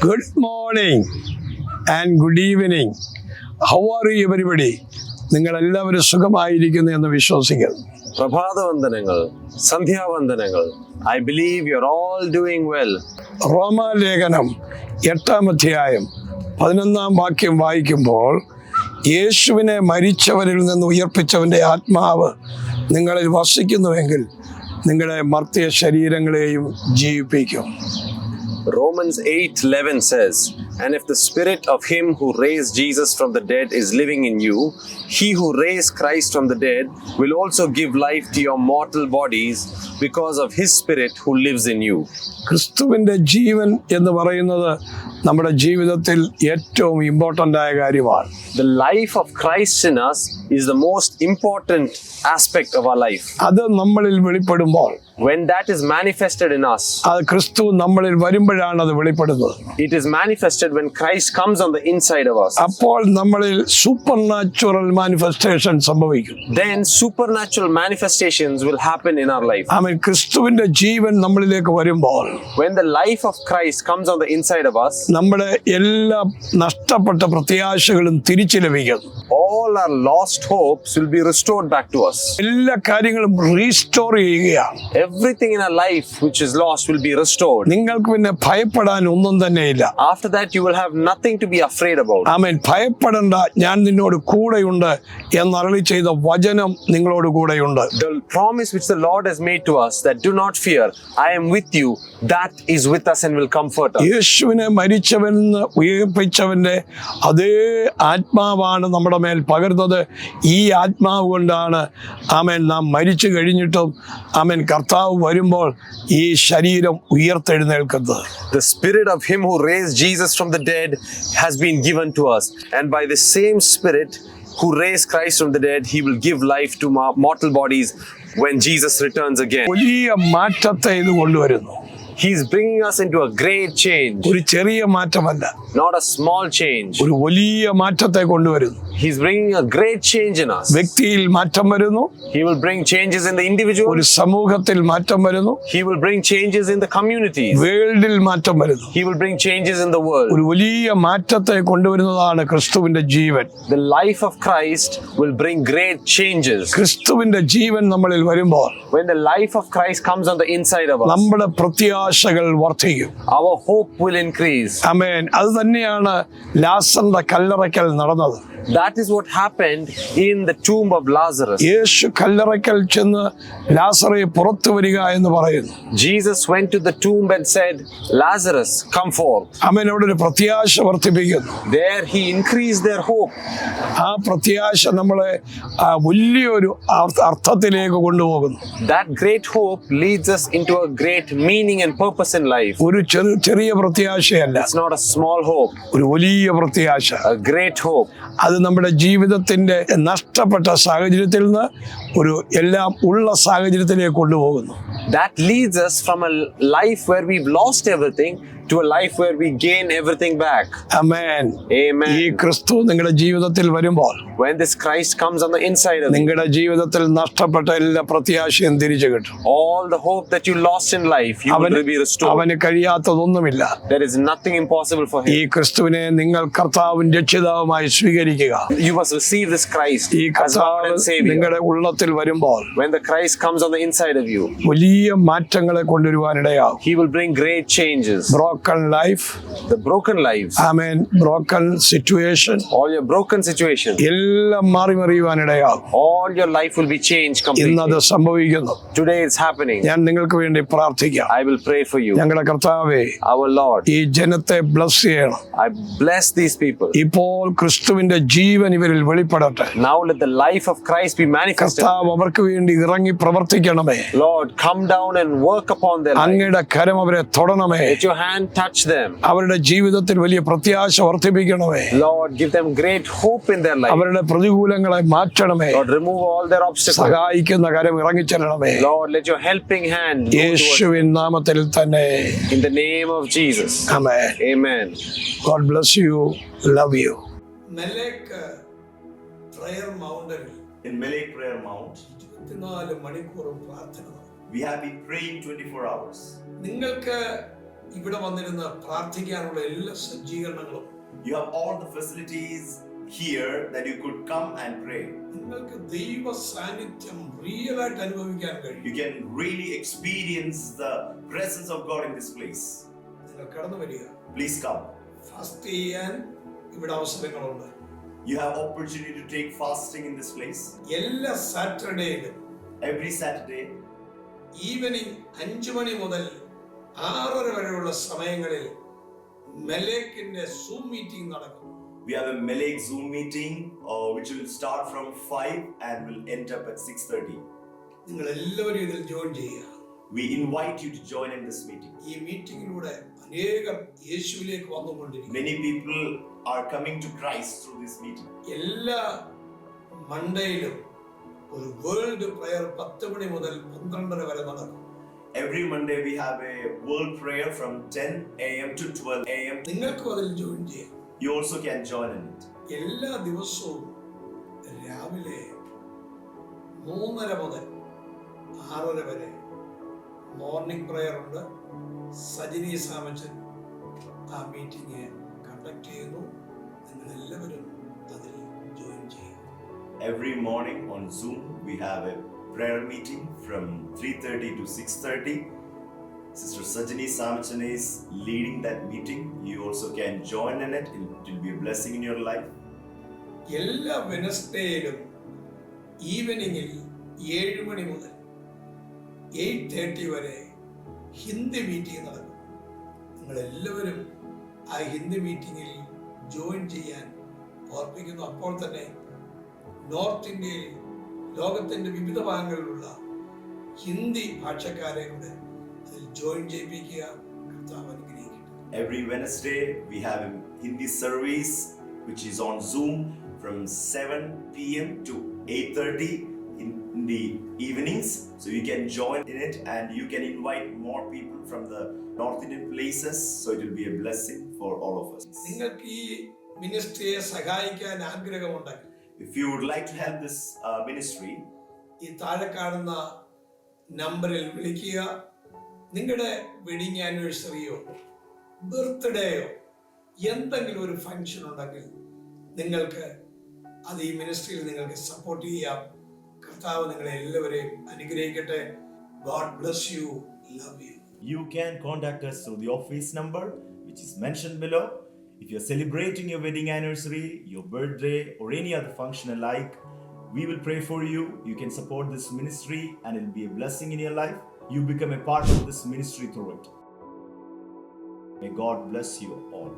Good morning and good evening. How are you everybody? നിങ്ങൾ എല്ലാവരും സുഖമായിരിക്കുന്നു എന്ന് വിശ്വസിക്കുന്നു. പ്രഭാതവന്ദനങ്ങൾ, സന്ധ്യാവന്ദനങ്ങൾ. I believe you're all doing well. റോമാലേഖനം 8-ാം അധ്യായം 11-ാം വാക്യം വായിക്കുമ്പോൾ യേശുവിനെ മരിച്ചവരിൽ നിന്ന് ഉയർപ്പിച്ചവൻ്റെ ആത്മാവ് നിങ്ങളിൽ വസിക്കുന്നുവെങ്കിൽ നിങ്ങളുടെ മർത്യയ ശരീരങ്ങളെയും ജീവിപ്പിക്കും. Romans 8:11 says, "And if the spirit of him who raised Jesus from the dead is living in you, he who raised Christ from the dead will also give life to your mortal bodies because of his spirit who lives in you." ക്രിസ്തുവിൻ്റെ ജീവൻ എന്ന് പറയുന്നത് നമ്മുടെ ജീവിതത്തിൽ ഏറ്റവും important ആയ കാര്യമാണ്. The life of Christ in us is the most important aspect of our life. അത് നമ്മളിൽ വെളിപ്പെടുമ്പോൾ, when that is manifested in us, അത് ക്രിസ്തു നമ്മളിൽ വരുമ്പോഴാണ് അത് വെളിപ്പെടുന്നത്. it is manifested when Christ comes on the inside of us. അപ്പോൾ നമ്മളിൽ സൂപ്പർ നാച്ചുറൽ മാനിഫെസ്റ്റേഷൻ സംഭവിക്കും. Then supernatural manifestations will happen in our life. ആമേൻ. ക്രിസ്തുവിന്റെ ജീവൻ നമ്മളിലേക്ക് വരുമ്പോൾ, when the life of Christ comes on the inside of us, നമ്മുടെ എല്ലാ നഷ്ടപ്പെട്ട പ്രത്യാശകളും തിരിച്ചു ലഭിക്കും. all our lost hopes will be restored back to us. എല്ലാ കാര്യങ്ങളും റീസ്റ്റോർ ചെയ്യുകയാണ്. Everything in our life which is lost will be restored. നിങ്ങൾക്ക് പിന്നെ ഭയപ്പെടാൻ ഒന്നും തന്നെയില്ല. After that you will have nothing to be afraid about. ആമേൻ. ഭയപ്പെടണ്ട, ഞാൻ നിന്നോട് കൂടെയുണ്ട് എന്ന് അരുളി ചെയ്ത വചനം നിങ്ങളോട് കൂടെയുണ്ട്. The promise which the Lord has made to us, that do not fear, I am with you, that is with us and will comfort us. യേശുവിനെ മരിച്ചവനെന്ന് ഉയർപ്പിച്ചവന്റെ അതേ ആത്മാവാണ് നമ്മുടെ മേൽ പകർന്നത്. ഈ ആത്മാവ് കൊണ്ടാണ് ആമേൻ നാം മരിച്ചു കഴിഞ്ഞിട്ടും ആമേൻ കർത്താവ് വരുമ്പോൾ ഈ ശരീരം ഉയർത്തെഴുന്നേൽക്കുന്നത്. The spirit of him who raised Jesus from the dead has been given to us, and by the same spirit who raised Christ from the dead, he will give life to mortal bodies when Jesus returns again. വലിയ മാറ്റത്തെ ഇത് കൊണ്ടുവരുന്നു. He is bringing us into a great change. ഒരു ചെറിയ മാറ്റമല്ല, not a small change. ഒരു വലിയ മാറ്റത്തെ കൊണ്ടുവരുന്നു. He is bringing a great change in us. വ്യക്തിയിൽ മാറ്റം വരുന്നു. He will bring changes in the individual. ഒരു സമൂഹത്തിൽ മാറ്റം വരുന്നു. He will bring changes in the communities. വേൾഡിൽ മാറ്റം വരുന്നു. He will bring changes in the world. ഒരു വലിയ മാറ്റത്തെ കൊണ്ടുവരുന്നതാണ് ക്രിസ്തുവിന്റെ ജീവൻ. The life of Christ will bring great changes. ക്രിസ്തുവിന്റെ ജീവൻ നമ്മളിൽ വരുമ്പോൾ, when the life of Christ comes on the inside of us, നമ്മുടെ പ്രത്യാശകൾ വർദ്ധിക്കും. our hope will increase. ആമേൻ. അത് തന്നെയാണ് ലാസറിന്റെ കല്ലറയ്ക്കൽ നടന്നത്. That is what happened in the tomb of Lazarus. യേശു കല്ലറയ്ക്കൽ ചെന്ന് ലാസറെ പുറത്തു വരിക എന്ന് പറയുന്നു. Jesus went to the tomb and said, Lazarus, come forth. ആമേൻ. അവിടെ ഒരു പ്രത്യാശ വർദ്ധിപ്പിക്കുന്നു. There he increased their hope. ആ പ്രത്യാശ നമ്മളെ വലിയൊരു അർത്ഥത്തിലേക്ക് കൊണ്ടുപോകുന്നു. That great hope leads us into a great meaning and purpose in life. ഒരു ചെറിയ പ്രത്യാശയല്ല. It's not a small hope. ഒരു വലിയ പ്രത്യാശ. A great hope. അത് നമ്മുടെ ജീവിതത്തിന്റെ നഷ്ടപ്പെട്ട സാഹചര്യത്തിൽ നിന്ന് ഒരു എല്ലാം ഉള്ള സാഹചര്യത്തിലേക്ക് കൊണ്ടുപോകുന്നു. That leads us from a life where we've lost everything to a life where we gain everything back. Amen. Amen. ഈ ക്രിസ്തു നിങ്ങളുടെ ജീവിതത്തിൽ വരുമ്പോൾ, when this Christ comes on the inside of you, നിങ്ങളുടെ ജീവിതത്തിൽ നഷ്ടപ്പെട്ട എല്ലാ പ്രത്യാശയും തിരിച്ചു കിട്ടും. all the hope that you lost in life, you will be restored. അവന് കഴിയാത്തതൊന്നുമില്ല. There is nothing impossible for him. ഈ ക്രിസ്തുവിനെ നിങ്ങൾ കർത്താവും രക്ഷിതാവുമായി സ്വീകരിക്കുക. You must receive this Christ ഈ as Lord and Savior. നിങ്ങളുടെ ഉള്ളത്തിൽ വരുമ്പോൾ, when the Christ comes on the inside of you, വലിയ മാറ്റങ്ങളെ കൊണ്ടുവരുവാനിടയാകും. he will bring great changes. Broken life, the broken lives, amen, broken situation, all your broken situations, എല്ലാം മാറി മറിയുവാനിടയാകും. all your life will be changed completely. ഇന്നത് സംഭവിക്കുന്നു. Today it's happening. ഞാൻ നിങ്ങൾക്ക് വേണ്ടി പ്രാർത്ഥിക്കാം. I will pray for you. ഞങ്ങളുടെ കർത്താവേ, our Lord, ഈ ജനത്തെ ബ്ലസ് ചെയ്യണം. I bless these people. ഇപ്പോൾ ക്രിസ്തുവിന്റെ ജീവൻ ഇവരിൽ വെളിപ്പെടട്ടെ. Now let the life of Christ be manifested. കർത്താവ് അവർക്ക് വേണ്ടി ഇറങ്ങി പ്രവർത്തിക്കണമേ. Lord, come down and work upon their life. അങ്ങയുടെ കരം അവരെ തൊടണമേ. Let your hand touch them. അവരുടെ ജീവിതത്തിൽ വലിയ പ്രത്യാശ വർദ്ധിപ്പിക്കണമേ. Lord, give them great hope in their life. അവരുടെ പ്രതികൂലങ്ങളെ മാറ്റണമേ. Lord, remove all their obstacles. സഹായിക്കുന്ന കരം ഇറങ്ങിച്ചെല്ലണമേ. Lord, let your helping hand go യേശുവിൻ നാമത്തിൽ തന്നെ. in the name of Jesus. Amen. Amen. God bless you. Love you. Melek prayer mountain. In Melek Prayer Mount, 24 മണിക്കൂറും പ്രാർത്ഥന. we have been praying 24 hours. നിങ്ങൾക്ക് ഇവിടെ വന്നിരുന്ന് പ്രാർത്ഥിക്കാനുള്ള എല്ലാ സജ്ജീകരണങ്ങളും You have all the facilities here that you could come and pray. നിങ്ങൾക്ക് ദൈവ സാന്നിധ്യം റിയലായിട്ട് അനുഭവിക്കാൻ കഴിയും. You can really experience the presence of God in this place. നിങ്ങൾ കടന്നു വരിക. Please come. ഫാസ്റ്റ് ചെയ്യാൻ ഇവിടെ അവസരങ്ങളുണ്ട്. You have opportunity to take fasting in this place. എല്ലാ സാറ്റർഡേയിലും Every Saturday, ഈവനിങ് 5 മണി മുതൽ 6:30 വരെയുള്ള സമയങ്ങളിൽ മെലേക്കിന്റെ സൂം മീറ്റിംഗ് നടക്കും. we have a Melek Zoom meeting which will start from 5 and will end up at 6:30. നിങ്ങൾ എല്ലാവരും ഇതിൽ ജോയിൻ ചെയ്യുക. We invite you to join in this meeting. ഈ മീറ്റിംഗിലൂടെ അനേകം യേശുവിലേക്ക് വന്നുകൊണ്ടിരിക്കും. Many people are coming to Christ through this meeting. എല്ലാ മൺഡേയിലും ഒരു world prayer 10 മണി മുതൽ 12:30 വരെ നടക്കും. Every Monday we have a world prayer from 10 a.m. to 12 a.m. നിങ്ങൾക്കും അതിൽ ജോയിൻ ചെയ്യാം. You also can join in it. എല്ലാ ദിവസവും രാവിലെ 3:30 മുതൽ 6:30 വരെ മോർണിംഗ് പ്രയർ ഉണ്ട്. സജിനി സാമച്ചൻ ആ മീറ്റിംഗ് കണ്ടക്ട് ചെയ്യുന്നു. നിങ്ങൾ എല്ലാവരും അതിൽ ജോയിൻ ചെയ്യുക. Every morning on Zoom we have a prayer meeting from 3:30 to 6:30. Sister Sajani Samachan is leading that meeting. You also can join in it. It will be a blessing in your life. എല്ലാ വെനസ്ഡേയിലും ഈവനിങ്ങിൽ 7 മണി മുതൽ 8:30 വരെ Hindi meeting നടക്കും. നിങ്ങൾ എല്ലാവരും ആ ഹിന്ദി മീറ്റിംഗിൽ join ചെയ്യാൻ ഓർപ്പിക്കുന്നു. അപ്പോൾ തന്നെ നോർത്ത് ഇന്ത്യയിൽ ലോകത്തിന്റെ വിവിധ ഭാഗങ്ങളിലുള്ള ഹിന്ദി ഭാഷക്കാരെ കൂടെ അതിൽ ജോയിൻ ചെയ്യിപ്പിക്കുക. കർത്താവ് അനുഗ്രഹിക്കട്ടെ. Every Wednesday we have a Hindi service which is on Zoom from 7 p.m. to 8:30 in the evenings. So you can join in it and you can invite more people from the North Indian places. So it will be a blessing for all of us. നിങ്ങൾക്ക് ഈ മിനിസ്ട്രിയെ സഹായിക്കാൻ ആഗ്രഹമുണ്ടെങ്കിൽ If you would like to help this ministry, ഈ താഴെ കാണുന്ന നമ്പറിൽ വിളിക്കുക. നിങ്ങളുടെ വെഡിങ് ആനിവേഴ്സറിയോ ബർത്ത്ഡേയോ എന്തെങ്കിലും ഒരു ഫംഗ്ഷൻ ഉണ്ടെങ്കിൽ നിങ്ങൾക്ക് അത് ഈ മിനിസ്ട്രിയിൽ നിങ്ങൾക്ക് സപ്പോർട്ട് ചെയ്യാം. കർത്താവ് നിങ്ങളെ എല്ലാവരെയും അനുഗ്രഹിക്കട്ടെ. God bless you. Love you. you can contact us through the office number which is mentioned below. If you're celebrating your wedding anniversary, your birthday, or any other function alike, we will pray for you. You can support this ministry and it will be a blessing in your life. You become a part of this ministry through it. May God bless you all.